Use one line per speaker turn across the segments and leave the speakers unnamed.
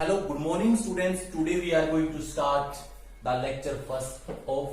Hello, good morning students. Today we are going to start the lecture first of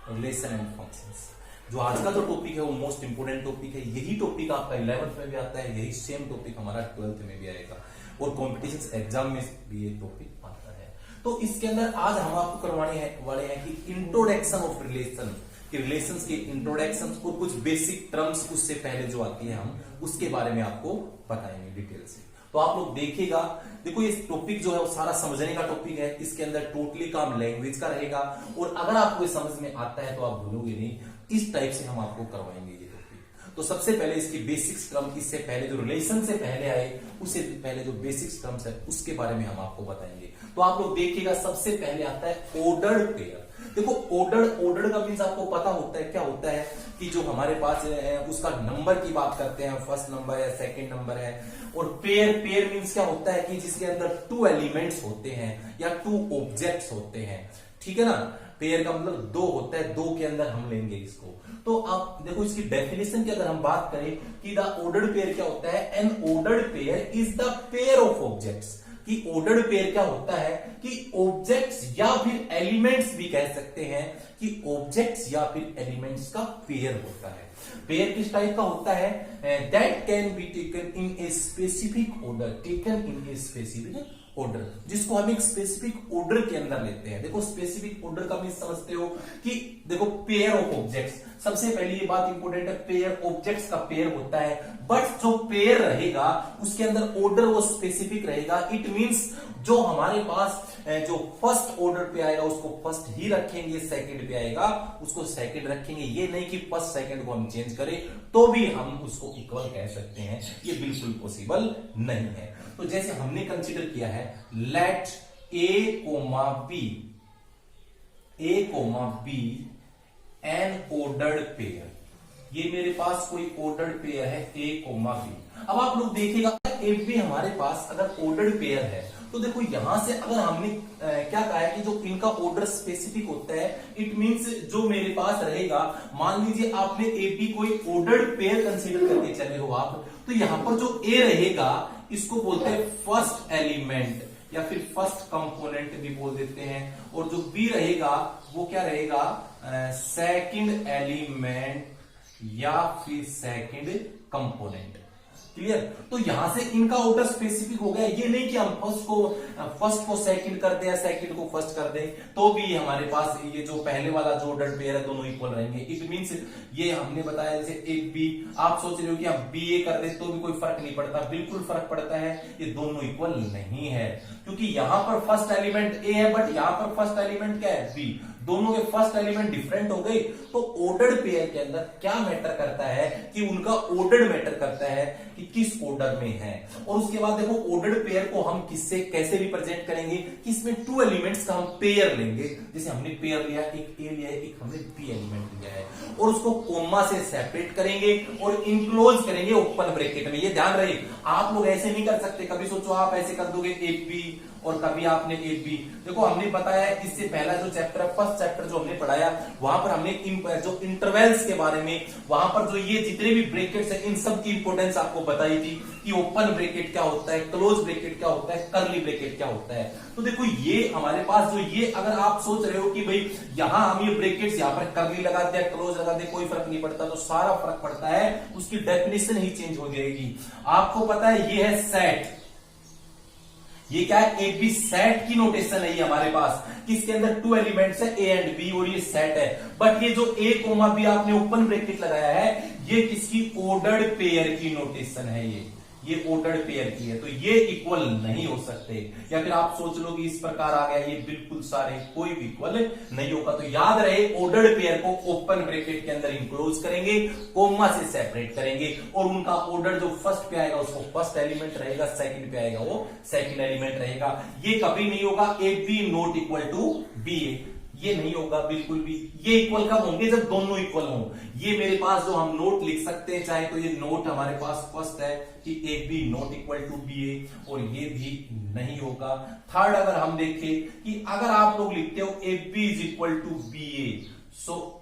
relation and functions. जो आज का जो topic है वो मोस्ट इंपोर्टेंट टॉपिक है। यही टॉपिक आपका 11th में भी आता है, यही सेम टॉपिक हमारा 12th में भी आएगा और कॉम्पिटिशन एग्जाम में भी ये टॉपिक आता है। तो इसके अंदर आज हम आपको करवाने वाले हैं कि इंट्रोडक्शन ऑफ रिलेशन, कि रिलेशंस के इंट्रोडक्शन और कुछ बेसिक टर्म्स उससे पहले जो आती है हम उसके बारे में आपको बताएंगे डिटेल से। तो आप लोग देखिएगा, देखो ये टॉपिक जो है वो सारा समझने का टॉपिक है। इसके अंदर टोटली काम लैंग्वेज का रहेगा और अगर आपको ये समझ में आता है तो आप भूलोगे नहीं। इस टाइप से हम आपको करवाएंगे ये टॉपिक। तो सबसे पहले इसकी बेसिक्स टर्म, इससे पहले जो रिलेशन से पहले आए उससे पहले जो बेसिक्स टर्म्स है उसके बारे में हम आपको बताएंगे। तो आप लोग देखिएगा, सबसे पहले आता है ऑर्डर्ड पेयर। देखो ऑर्डर का मीन्स आपको पता होता है क्या होता है कि जो हमारे पास है उसका नंबर की बात करते हैं, फर्स्ट नंबर है, सेकंड नंबर है। और पेयर मीन्स क्या होता है कि जिसके अंदर टू एलिमेंट्स होते हैं या टू ऑब्जेक्ट्स होते हैं, ठीक है ना। पेयर का मतलब दो होता है, दो के अंदर हम लेंगे इसको। तो आप देखो इसकी डेफिनेशन की अगर हम बात करें कि द ऑर्डर्ड पेयर क्या होता है, N ordered pair is the pair of objects. कि ऑर्डर्ड पेयर क्या होता है कि ऑब्जेक्ट्स या फिर एलिमेंट्स भी कह सकते हैं कि ऑब्जेक्ट्स या फिर एलिमेंट्स का पेयर होता है। पेयर किस टाइप का होता है, that can be taken in a specific order, taken in a specific order, जिसको हम एक स्पेसिफिक ऑर्डर के अंदर लेते हैं। देखो स्पेसिफिक ऑर्डर का भी समझते हो कि देखो पेयर ऑफ ऑब्जेक्ट्स, सबसे पहले ये बात इंपॉर्टेंट है, पेयर ऑब्जेक्ट्स का पेयर होता है। बट जो पेयर रहेगा उसके अंदर ऑर्डर वो स्पेसिफिक रहेगा। इट मींस जो हमारे पास जो फर्स्ट ऑर्डर पे आएगा उसको फर्स्ट ही रखेंगे, सेकंड पे आएगा उसको सेकंड रखेंगे। ये नहीं कि फर्स्ट सेकंड को हम चेंज करें तो भी हम उसको इक्वल कह सकते हैं, ये बिल्कुल पॉसिबल नहीं है। तो जैसे हमने कंसीडर किया है, let A comma B an ordered pair. ये मेरे पास कोई ऑर्डर्ड पेयर है ए कोमा बी। अब आप लोग देखिएगा, ए बी हमारे पास अगर ऑर्डर्ड पेयर है तो देखो यहां से अगर हमने क्या कहा है कि जो इनका ऑर्डर स्पेसिफिक होता है, इट मींस जो मेरे पास रहेगा, मान लीजिए आपने ए बी कोई ऑर्डर्ड पेयर कंसीडर करके चले हो आप, तो यहां पर जो ए रहेगा इसको बोलते हैं फर्स्ट एलिमेंट या फिर फर्स्ट कंपोनेंट भी बोल देते हैं। और जो बी रहेगा वो क्या रहेगा, सेकंड एलिमेंट या फिर सेकंड कंपोनेंट। क्लियर। तो यहां से इनका ऑर्डर स्पेसिफिक हो गया। ये नहीं कि हम फर्स्ट को सेकंड कर दें या सेकंड को फर्स्ट कर दें तो भी हमारे पास ये जो पहले वाला जो ऑर्डर पेयर है दोनों इक्वल रहेंगे। इट मींस ये हमने बताया जैसे ए बी, आप सोच रहे हो कि आप बी ए कर दे तो भी कोई फर्क नहीं पड़ता, बिल्कुल फर्क पड़ता है। ये दोनों इक्वल नहीं है क्योंकि यहां पर फर्स्ट एलिमेंट ए है बट यहां पर फर्स्ट एलिमेंट क्या है, बी। दोनों के फर्स्ट एलिमेंट डिफरेंट हो गए। तो ऑर्डर्ड पेयर के अंदर क्या मैटर करता है कि उनका ऑर्डर मैटर करता है कि किस ऑर्डर में है। और उसके बाद देखो ऑर्डर्ड पेयर को हम किससे कैसे रिप्रेजेंट करेंगे कि इसमें टू एलिमेंट्स का हम पेयर लेंगे। जैसे हमने पेयर लिया, एक ए लिया है, एक हमने बी एलिमेंट लिया है, और उसको कोमा से सेपरेट करेंगे और इनक्लोज करेंगे ओपन ब्रैकेट में। ये ध्यान रहे, आप लोग ऐसे नहीं कर सकते। कभी सोचो आप ऐसे कर दोगे ए बी और कभी आपने ए बी। देखो हमने बताया इससे पहला जो चैप्टर है, फर्स्ट चैप्टर जो हमने पढ़ाया, वहां पर हमने जो इंटरवल्स के बारे में, वहां पर जो ये जितने भी ब्रैकेट्स है इन सब की इंपोर्टेंस आपको बताई थी कि ओपन ब्रैकेट क्या होता है, क्लोज ब्रैकेट क्या होता है, कर्ली ब्रैकेट क्या होता है। तो देखो ये हमारे पास जो ये, अगर आप सोच रहे हो कि भाई यहां हम ये ब्रैकेट्स यहां पर कर्ली लगा दिया, क्लोज लगा दिया, कोई फर्क नहीं पड़ता, तो सारा फर्क पड़ता है, उसकी डेफिनेशन ही चेंज हो जाएगी। आपको पता है ये है सेट, ये क्या है, ए बी सेट की नोटेशन है ये हमारे पास, किसके अंदर टू एलिमेंट्स है ए एंड बी और ये सेट है। बट ये जो ए कोमा बी आपने ओपन ब्रैकेट लगाया है ये किसकी, ऑर्डर्ड पेयर की नोटेशन है। ये ऑर्डर्ड पेयर की है, तो ये इक्वल नहीं हो सकते। या फिर आप सोच लो कि इस प्रकार आ गया, ये बिल्कुल सारे कोई भी इक्वल नहीं होगा। तो याद रहे, ऑर्डर्ड पेयर को ओपन ब्रैकेट के अंदर इंक्लोज करेंगे, कोमा से सेपरेट करेंगे और उनका ऑर्डर जो फर्स्ट पे आएगा उसको फर्स्ट एलिमेंट रहेगा, सेकंड पे आएगा वो सेकंड एलिमेंट रहेगा। ये कभी नहीं होगा A B not equal to B A, ये नहीं होगा बिल्कुल भी। ये इक्वल कब होंगे, जब दोनों इक्वल हों। ये मेरे पास जो हम नोट लिख सकते हैं, चाहे तो ये नोट हमारे पास फर्स्ट है कि A B not equal to B A, और ये भी नहीं होगा। थर्ड अगर हम देखें कि अगर आप लोग लिखते हो A B is equal to B A, so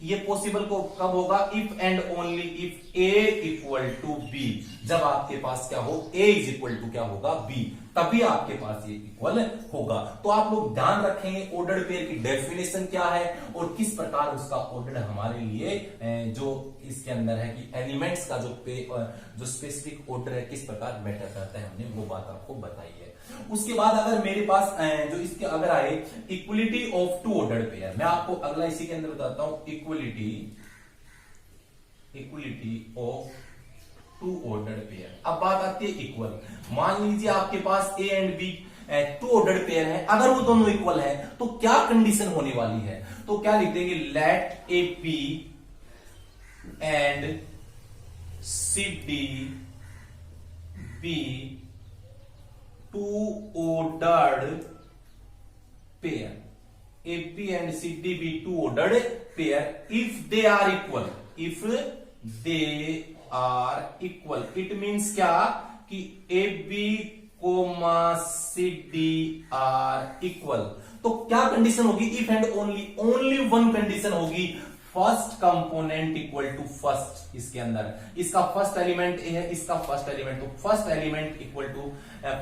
ये पॉसिबल को कब होगा, if and only if A equal to B, जब आपके पास क्या हो, ए इज इक्वल टू क्या होगा, बी, तभी आपके पास ये इक्वल होगा। तो आप लोग ध्यान रखेंगे ऑर्डर्ड पेयर की डेफिनेशन क्या है और किस प्रकार उसका ऑर्डर हमारे लिए जो इसके अंदर है कि एलिमेंट्स का जो स्पेसिफिक ऑर्डर है किस प्रकार मैटर करता है, हमने वो बात आपको बताई है। उसके बाद अगर मेरे पास जो इसके अगर आए equality of two ordered pair, मैं आपको अगला इसी के अंदर बताता हूं, equality of two ordered pair. अब बात आती है इक्वल। मान लीजिए आपके पास A and B two ordered pair है, अगर वो दोनों इक्वल है तो क्या कंडीशन होने वाली है, तो क्या लिख देंगे, let A P and C D be two ordered pair, A P and C D be two ordered pair if they are equal, if they are equal. It means क्या कि A B comma C D are equal. तो क्या condition होगी, if and only one condition होगी, first component equal to first. इसके अंदर इसका first element A है, इसका फर्स्ट एलिमेंट, तो first element equal to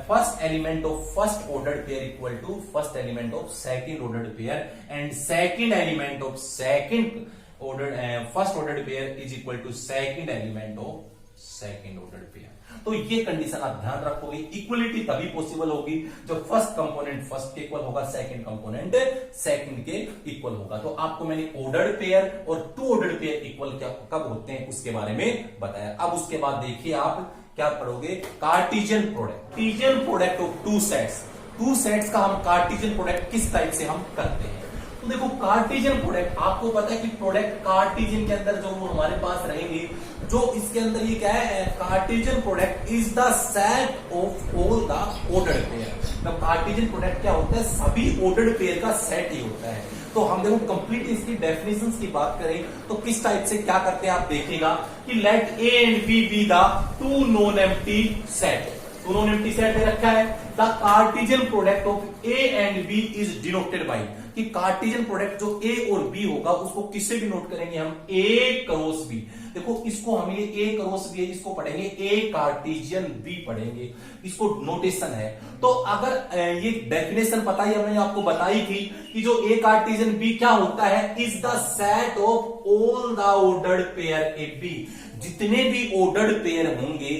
first element of first ordered pair equal to first element of second ordered pair and second element of second ordered first ordered pair is equal to second element of second ordered pair. तो ये condition आप ध्यान रखोगे। Equality तभी possible होगी जब first component first के equal होगा, सेकंड कंपोनेंट सेकंड के इक्वल होगा। तो आपको मैंने ऑर्डर्ड पेयर और टू ऑर्डर्ड पेयर इक्वल क्या कब होते हैं उसके बारे में बताया। अब उसके बाद देखिए आप क्या पढ़ोगे, Cartesian product, Cartesian product of two sets का हम कार्टेशियन प्रोडक्ट किस टाइप से हम करते हैं। तो देखो कार्टेशियन प्रोडक्ट, आपको पता है कि प्रोडक्ट कार्टेशियन के अंदर जो वो हमारे पास रहेंगे, जो इसके अंदर ये क्या है, Cartesian product is the set of all the ordered pair. तो कार्टेशियन प्रोडक्ट क्या होता है, सभी ऑर्डर्ड पेयर का सेट ही होता है। तो हम देखो कंप्लीट इसकी डेफिनेशंस की बात करें तो किस टाइप से क्या करते हैं आप देखिएगा कि let A and B be the two non empty set, two non empty set दे रखा है। The Cartesian product of A and B is denoted by, कि कार्टेशियन प्रोडक्ट जो ए और बी होगा उसको किससे भी नोट करेंगे हम, ए क्रॉस बी। देखो इसको हम ये ए क्रॉस बी है, इसको पढ़ेंगे ए कार्टेशियन बी पढ़ेंगे, इसको नोटेशन है। तो अगर ये डेफिनेशन पता ही हमने आपको बताई थी कि जो ए कार्टेशियन बी क्या होता है, is the set of all the ordered pair A B. जितने भी ऑर्डर्ड पेयर होंगे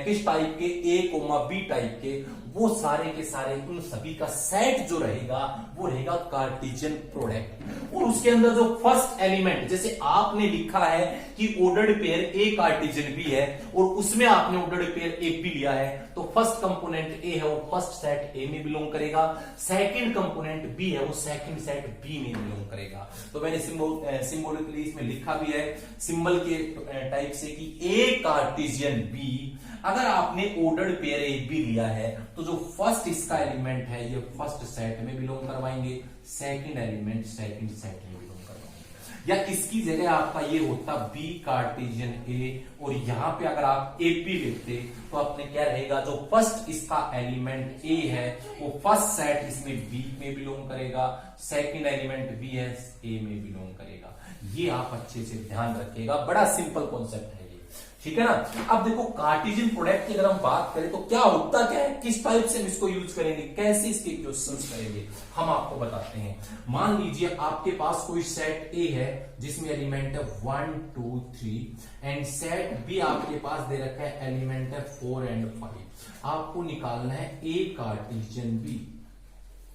किस टाइप के, ए कोमा बी टाइप के, वो सारे के सारे उन सभी का सेट जो रहेगा वो रहेगा कार्टेशियन प्रोडक्ट। और उसके अंदर जो फर्स्ट एलिमेंट, जैसे आपने लिखा है कि ordered pair A Cartesian B है और उसमें आपने ऑर्डर्ड पेयर ए बी लिया है, तो फर्स्ट कंपोनेंट ए है वो फर्स्ट सेट ए में बिलोंग करेगा, सेकंड कंपोनेंट बी है वो सेकंड सेट बी में बिलोंग करेगा। तो मैंने सिंबॉलिकली इसमें लिखा भी है सिंबल के टाइप से कि ए कार्टेशियन बी, अगर आपने ऑर्डर्ड पेयर ए बी लिया है तो जो फर्स्ट इसका एलिमेंट है ये फर्स्ट सेट में बिलोंग करवाएंगे, सेकंड एलिमेंट सेकंड सेट में बिलोंग करवाएंगे। या इसकी जगह आपका ये होता बी कार्टेशियन ए, और यहां पे अगर आप ए पी लिखते तो अपने क्या रहेगा, जो फर्स्ट इसका एलिमेंट ए है वो फर्स्ट सेट इसमें बी में बिलोंग करेगा, सेकंड एलिमेंट बी है ए में बिलोंग करेगा। ये आप अच्छे से ध्यान रखिएगा, बड़ा सिंपल कॉन्सेप्ट है ये, ठीक है ना। अब देखो कार्टेशियन प्रोडक्ट की अगर हम बात करें तो क्या होता क्या है, किस टाइप से हम इसको यूज करेंगे, कैसे इसके क्वेश्चंस करेंगे, हम आपको बताते हैं। मान लीजिए आपके पास कोई सेट ए है जिसमें एलिमेंट है 1 2 3 एंड सेट बी आपके पास दे रखा है एलिमेंट है 4 एंड 5। आपको निकालना है ए कार्टेशियन बी।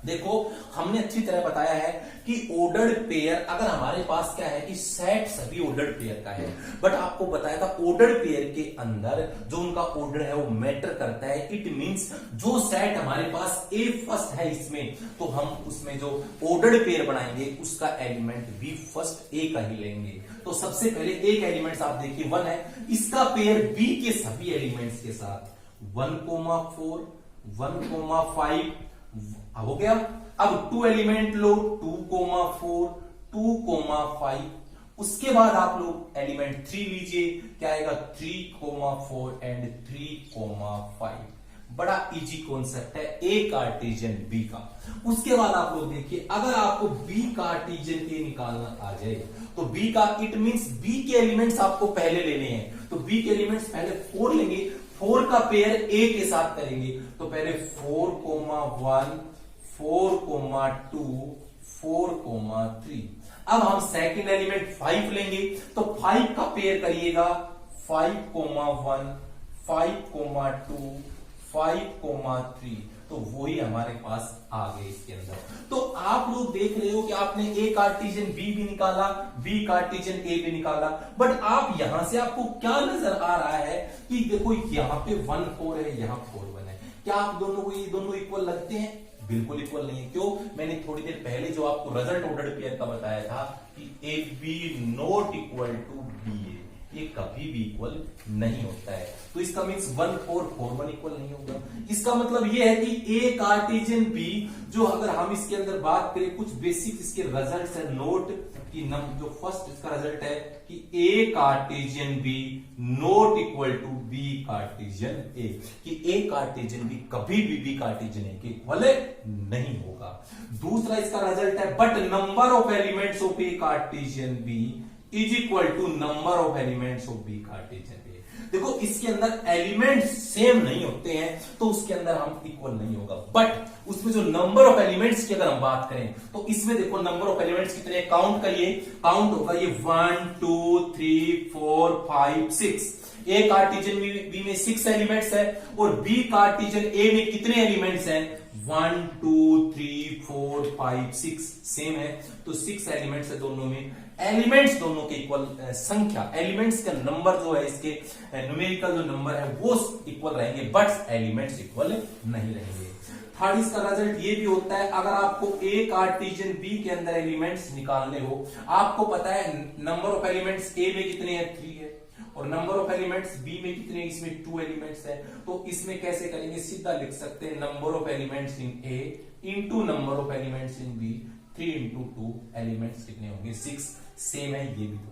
देखो हमने अच्छी तरह बताया है कि ऑर्डर्ड पेयर अगर हमारे पास क्या है कि सेट सभी ऑर्डर्ड पेयर का है, बट आपको बताया था ऑर्डर्ड पेयर के अंदर जो उनका ऑर्डर है वो मैटर करता है। इट मींस जो सेट हमारे पास ए फर्स्ट है इसमें, तो हम उसमें जो ऑर्डर्ड पेयर बनाएंगे उसका एलिमेंट बी फर्स्ट ए का ही लेंगे। तो सबसे पहले एक एलिमेंट आप देखिए 1 है, इसका पेयर बी के सभी एलिमेंट्स के साथ 1,4 1,5 हो गया। अब 2 एलिमेंट लो 2,4 2,5, उसके बाद आप लोग एलिमेंट 3 लीजिए, क्या आएगा 3,4 एंड 3,5। बड़ा इजी कॉन्सेप्ट है ए कार्टेशियन बी का। उसके बाद आप लोग देखिए अगर आपको बी कार्टेशियन ए निकालना आ जाए तो बी का इट मींस बी के एलिमेंट्स आपको पहले लेने हैं, तो बी के एलिमेंट्स पहले 4 लेंगे, 4 का पेयर ए के साथ करेंगे तो पहले 4,1, 4,2, 4,3। अब हम सेकंड एलिमेंट 5 लेंगे, तो 5 का पेयर करिएगा 5,1, 5,2, 5,3, तो वही हमारे पास आ गए इसके अंदर। तो आप लोग देख रहे हो कि आपने ए कार्टेशियन बी भी निकाला, बी कार्टेशियन ए भी निकाला, बट आप यहां से आपको क्या नजर आ रहा है कि देखो यहाँ पे 1 4 है, यहाँ 4 1 है। क्या आप दोनों को ये दोनों इक्वल लगते हैं? बिल्कुल इक्वल नहीं है। क्यों? मैंने थोड़ी देर पहले जो आपको रिजल्ट ऑर्डर्ड पेयर का बताया था कि A B not equal to B A, ये कभी भी इक्वल नहीं होता है। तो इसका मीन्स 1 4 4 1 इक्वल नहीं होगा। इसका मतलब ये है कि ए कार्टेशियन बी, जो अगर हम इसके अंदर बात करें कुछ बेसिक इसके रिजल्ट्स है, नोट कि जो फर्स्ट इसका रिजल्ट है कि A Cartesian B not equal to B Cartesian A, कि ए कार्टेशियन बी कभी भी बी कार्टेशियन ए के इक्वल नहीं होगा। दूसरा इसका रिजल्ट है but number of elements of A Cartesian B is equal to number of elements of B Cartesian A. देखो इसके अंदर एलिमेंट्स सेम नहीं होते हैं तो उसके अंदर हम इक्वल नहीं होगा, बट उसमें जो नंबर ऑफ एलिमेंट्स की अगर हम बात करें तो इसमें देखो नंबर ऑफ एलिमेंट्स कितने, काउंट करिए, काउंट होगा ये 1 2 3 4 5 6। ए कार्टेशियन बी में 6 एलिमेंट्स है और बी कार्टेशियन ए में कितने एलिमेंट्स हैं? 1 2 3 4 5 6 सेम है, तो 6 एलिमेंट्स है दोनों में। एलिमेंट्स दोनों के इक्वल संख्या, एलिमेंट्स का नंबर जो है इसके न्यूमेरिकल जो नंबर है वो इक्वल रहेंगे, बट एलिमेंट्स इक्वल नहीं रहेंगे। थर्ड इसका रिजल्ट ये भी होता है अगर आपको ए कार्टेशियन बी के अंदर एलिमेंट्स निकालने हो, आपको पता है नंबर ऑफ एलिमेंट्स ए में कितने हैं? 3 है, और नंबर ऑफ एलिमेंट्स बी में कितने? इसमें 2 एलिमेंट्स है। तो इसमें कैसे करेंगे? सीधा लिख सकते हैं number of elements in A into number of elements in B, 3 into 2 elements कितने होंगे? 6। सेम है, ये भी तो।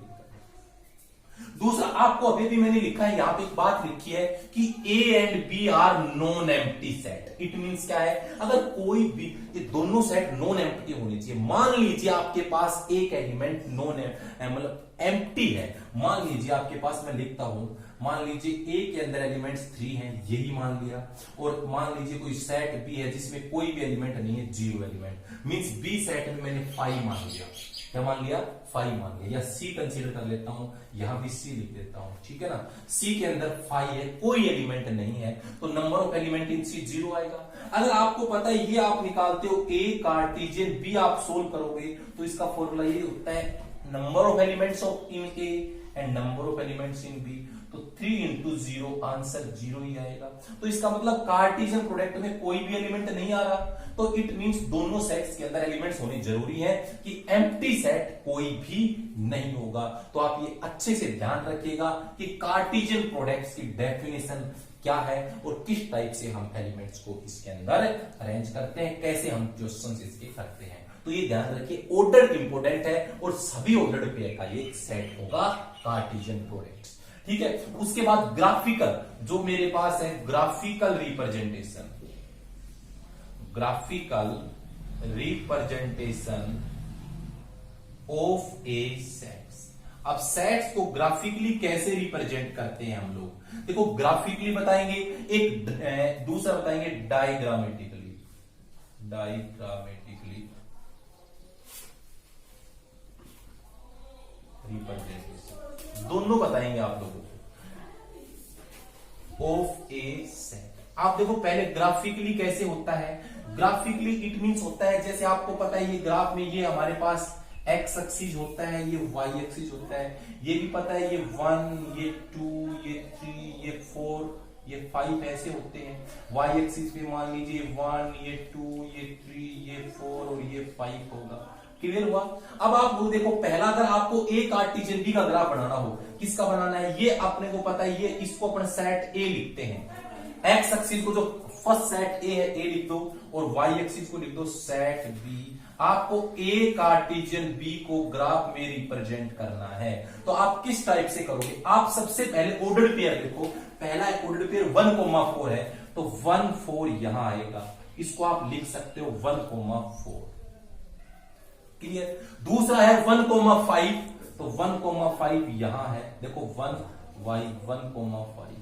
दूसरा आपको अभी भी मैंने लिखा है, यहां पे एक बात लिखी है कि A and B are non empty set. It means क्या है? अगर कोई भी, ये दोनों सेट नॉन एम्प्टी होने चाहिए। मान लीजिए आपके पास एक एलिमेंट नॉन मतलब एम्प्टी है, मान लीजिए आपके पास, मैं लिखता हूं, मान लीजिए ए के अंदर एलिमेंट्स 3 हैं, यही मान लिया, और मान लीजिए कोई सेट बी है जिसमें कोई भी एलिमेंट नहीं है, 0 एलिमेंट, मींस बी सेट में मैंने 5 मान लिया। क्या मान लिया? 5 मान लिया। या सी कंसीडर कर लेता हूं, यहां भी सी लिख देता हूं, ठीक है ना। सी के अंदर 5 है, कोई एलिमेंट नहीं है, तो नंबर ऑफ एलिमेंट इन सी 0 आएगा। अगर आपको पता है ये आप निकालते हो ए कार्टेशियन बी, आप सोल्व करोगे तो इसका फॉर्मूला ये होता है number of elements of in A and number of elements in B, तो 3 इंटू 0, आंसर 0 ही आएगा। तो इसका मतलब कार्टेशियन प्रोडक्ट में कोई भी एलिमेंट नहीं आ रहा, तो इट मींस दोनों सेट्स के अंदर एलिमेंट्स होने जरूरी है कि एम्प्टी सेट कोई भी नहीं होगा। तो आप ये अच्छे से ध्यान रखिएगा कि कार्टेशियन प्रोडक्ट्स की डेफिनेशन क्या है और किस टाइप से हम एलिमेंट्स को इसके अंदर अरेंज करते हैं, कैसे हम क्वेश्चन इसके करते हैं। तो ये ध्यान रखिए, ऑर्डर इंपोर्टेंट है और सभी ऑर्डर्ड पेयर का ये सेट होगा कार्टेशियन प्रोडक्ट्स, ठीक है। उसके बाद ग्राफिकल, जो मेरे पास है graphical representation, graphical representation of A sets. अब सेट्स को ग्राफिकली कैसे रिप्रेजेंट करते हैं हम लोग? देखो ग्राफिकली बताएंगे, एक दूसरा बताएंगे डायग्रामेटिकली, डायग्रामेटिकली रिप्रेजेंटेशन, दोनों बताएंगे आप लोगों को ऑफ ए सेट। आप देखो पहले ग्राफिकली कैसे होता है। ग्राफिकली इट मींस होता है, जैसे आपको पता है ये ग्राफ में ये हमारे पास एक्स एक्सिस होता है, ये वाई एक्सिस होता है, ये भी पता है ये 1, ये 2, ये 3, ये 4, ये 5 ऐसे होते हैं। वाई एक्सिस पे मान लीजिए 1, ये 2, ये 3, ये 4 और ये 5 होगा। क्लियर हुआ? अब आप वो देखो, पहला अगर आपको ए कार्टेशियन बी का ग्राफ बनाना हो, किसका बनाना है? ये अपने को पता है, ये इसको अपन सेट ए लिखते हैं। एक्स एक्सिस को जो फर्स्ट सेट ए है ए लिख दो और वाई एक्सिस को लिख दो सेट बी। आपको ए कार्टेशियन बी को ग्राफ में रिप्रेजेंट करना है, तो आप किस टाइप से करोगे? आप सबसे पहले ऑर्डर्ड पेयर लिखो। पहला ऑर्डर्ड पेयर 1,4 है, तो 1 4 यहां आएगा, इसको आप लिख सकते हो 1,4। क्लियर? दूसरा है 1,5, तो 1,5 यहां है, देखो 1 y 1,5।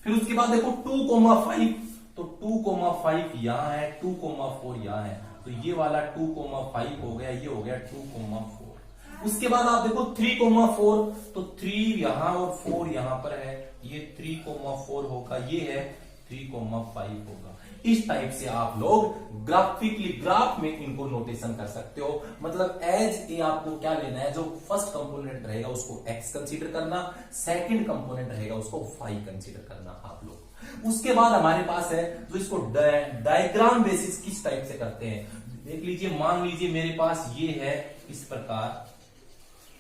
फिर उसके बाद देखो 2,5, तो 2,5 यहां है, 2,4 यहां है, तो ये वाला 2,5 हो गया, ये हो गया 2,4। उसके बाद आप देखो 3,4, तो 3 यहां और 4 यहां पर है, ये 3,4 होगा, ये है 3,5 होगा। इस टाइप से आप लोग ग्राफिकली ग्राफ में इनको नोटेशन कर सकते हो। मतलब एज ए आपको क्या लेना है, जो फर्स्ट कंपोनेंट रहेगा उसको x कंसीडर करना, सेकंड कंपोनेंट रहेगा उसको y कंसीडर करना आप लोग। उसके बाद हमारे पास है जो इसको डायग्राम बेसिस किस टाइप से करते हैं, देख लीजिए। मान लीजिए मेरे पास ये है, इस प्रकार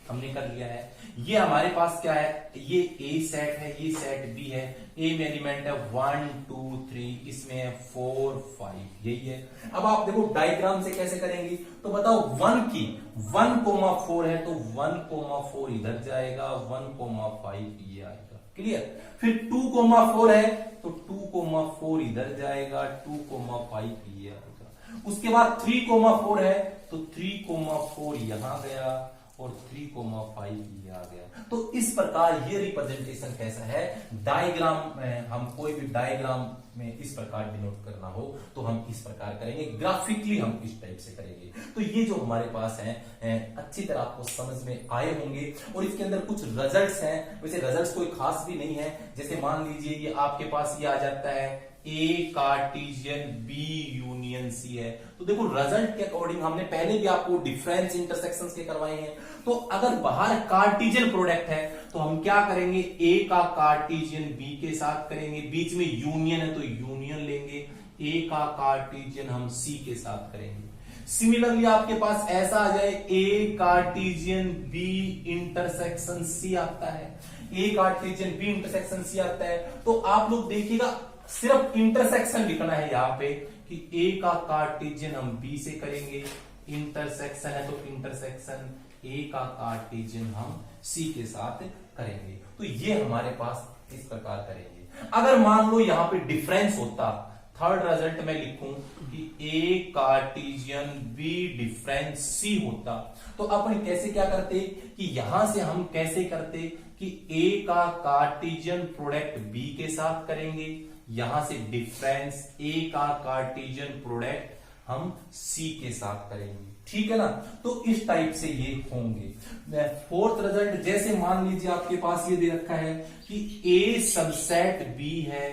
हमने कर लिया है। ये हमारे पास क्या है, ये ए सेट है, ये सेट बी है। ए में एलिमेंट है 1 2 3, इसमें है 4 5, यही है। अब आप देखो डायग्राम से कैसे करेंगे, तो बताओ 1 की 1,4 है, तो 1,4 इधर जाएगा, 1,5 ये आएगा, क्लियर। फिर 2,4 है, तो 2,4 इधर जाएगा, 2,5 ये आएगा। उसके बाद 3,4 है, तो 3,4 यहां गया और 3,5 ये आ गया। तो इस प्रकार ये रिप्रेजेंटेशन कैसा है, डायग्राम में हम कोई भी डायग्राम में इस प्रकार डिनोट करना हो तो हम इस प्रकार करेंगे, ग्राफिकली हम इस टाइप से करेंगे। तो ये जो हमारे पास है अच्छी तरह आपको समझ में आए होंगे। और इसके अंदर कुछ रिजल्ट्स हैं, वैसे रिजल्ट्स कोई खास भी नहीं है। जैसे मान लीजिए ये आपके पास ये आ जाता है ए कार्टेशियन बी यूनियन सी है, तो देखो रिजल्ट के अकॉर्डिंग हमने पहले भी आपको डिफरेंस इंटरसेक्शंस के करवाए हैं। तो अगर बाहर कार्टेशियन प्रोडक्ट है तो हम क्या करेंगे, ए का कार्टेशियन बी के साथ करेंगे, बीच में यूनियन है तो यूनियन लेंगे, ए का कार्टेशियन हम सी के साथ करेंगे। सिमिलरली आपके पास ऐसा आ जाए ए कार्टेशियन बी इंटरसेक्शन सी आता है, ए कार्टेशियन बी इंटरसेक्शन सी आता है, तो आप लोग देखिएगा सिर्फ इंटरसेक्शन लिखना है यहाँ पे कि ए का कार्टेशियन हम बी से करेंगे, इंटरसेक्शन है तो इंटरसेक्शन ए का कार्टेशियन हम सी के साथ करेंगे। तो ये हमारे पास इस प्रकार करेंगे। अगर मान लो यहाँ पे डिफरेंस होता, थर्ड रिजल्ट में लिखूं कि ए कार्टेशियन बी डिफरेंस सी होता, तो अपन कैसे क्या करते कि यहां से हम कैसे करते कि ए का कार्टेशियन प्रोडक्ट बी के साथ करेंगे, यहां से डिफरेंस ए का कार्टेशियन प्रोडक्ट हम सी के साथ करेंगे, ठीक है ना। तो इस टाइप से ये होंगे। फोर्थ रिजल्ट, जैसे मान लीजिए आपके पास ये दे रखा है कि ए सबसेट बी है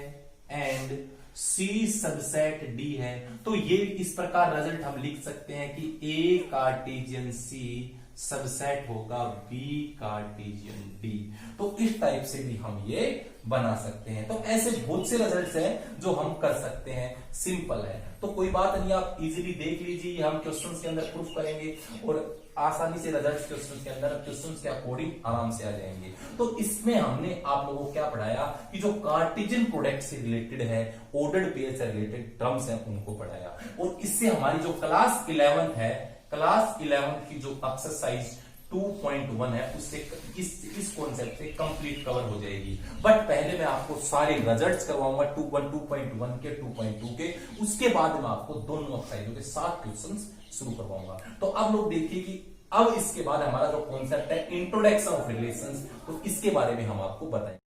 एंड सी सबसेट डी है, तो ये इस प्रकार रिजल्ट हम लिख सकते हैं कि ए कार्टेशियन सी सबसेट होगा बी कार्टेशियन डी। तो इस टाइप से भी हम ये बना सकते हैं। तो ऐसे बहुत से रिजल्ट्स हैं जो हम कर सकते हैं, सिंपल है, तो कोई बात नहीं, आप इजीली देख लीजिए। हम क्वेश्चंस के अंदर प्रूफ करेंगे और आसानी से रिजल्ट्स क्वेश्चंस के अंदर क्वेश्चंस के अकॉर्डिंग आराम से आ जाएंगे। तो इसमें हमने आप लोगों को क्या पढ़ाया कि जो कार्टेशियन प्रोडक्ट से रिलेटेड है, ऑर्डर्ड पेयर से रिलेटेड टर्म्स हैं उनको पढ़ाया। और इससे हमारी जो क्लास 11 है, क्लास 11 की जो एक्सरसाइज 2.1 है उससे इस कॉन्सेप्ट से कंप्लीट कवर हो जाएगी। बट पहले मैं आपको सारे रिजल्ट्स करवाऊंगा 2.1 के 2.2 के, उसके बाद मैं आपको दोनों एक्सरसाइजों के 7 क्वेश्चंस शुरू करवाऊंगा। तो अब लोग देखिए कि अब इसके बाद हमारा जो कॉन्सेप्ट है इंट्रोडक्शन ऑफ रिलेशंस, तो इसके बारे में हम आपको बताएंगे।